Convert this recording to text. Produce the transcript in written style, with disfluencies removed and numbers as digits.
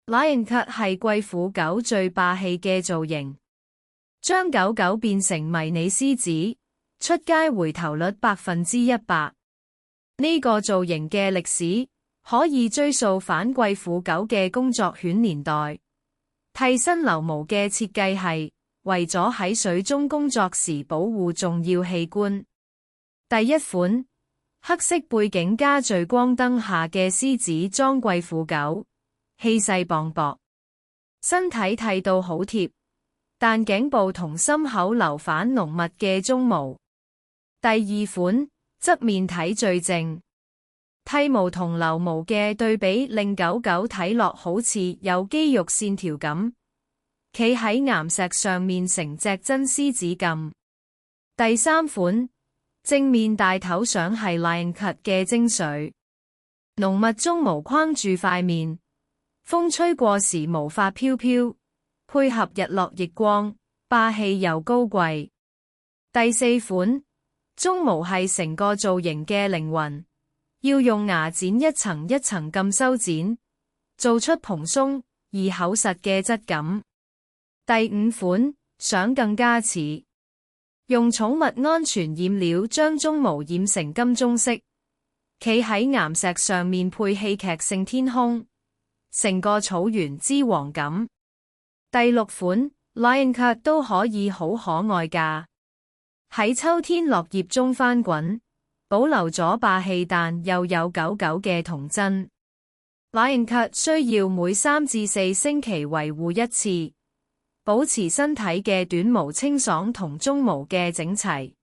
Lion Cut 係貴婦狗最霸氣嘅造型，將狗狗變成迷你獅子，出街回頭率100%。呢個造型嘅歷史可以追溯返貴婦狗嘅工作犬年代。替身留毛嘅設計係為咗喺水中工作時保護重要器官。第一款，黑色背景加聚光燈下嘅獅子裝貴婦狗，氣勢磅礴，身體剃到好貼，但頸部同心口留返濃密嘅鬃毛。第二款，側面睇最正，剃毛同留毛嘅對比令狗狗睇落好似有肌肉線條咁，企喺岩石上面成隻真獅子咁。第三款，正面大頭相係 Lion Cut 嘅精髓，濃密鬃毛框住塊面，風吹過時毛髮飄飄，配合日落逆光，霸氣又高貴。第四款，鬃毛係成個造型嘅靈魂，要用牙剪一層一層咁修剪，做出蓬鬆而厚實嘅質感。第五款，相更加似，用寵物安全染料將鬃毛染成金棕色，企喺岩石上面配戲劇性天空，成個草原之王咁。第六款， Lion Cut 都可以好可愛㗎，喺秋天落葉中翻滾，保留咗霸氣但又有狗狗嘅童真。Lion Cut 需要每3至4星期維護一次，保持身體嘅短毛清爽同鬃毛嘅整齊。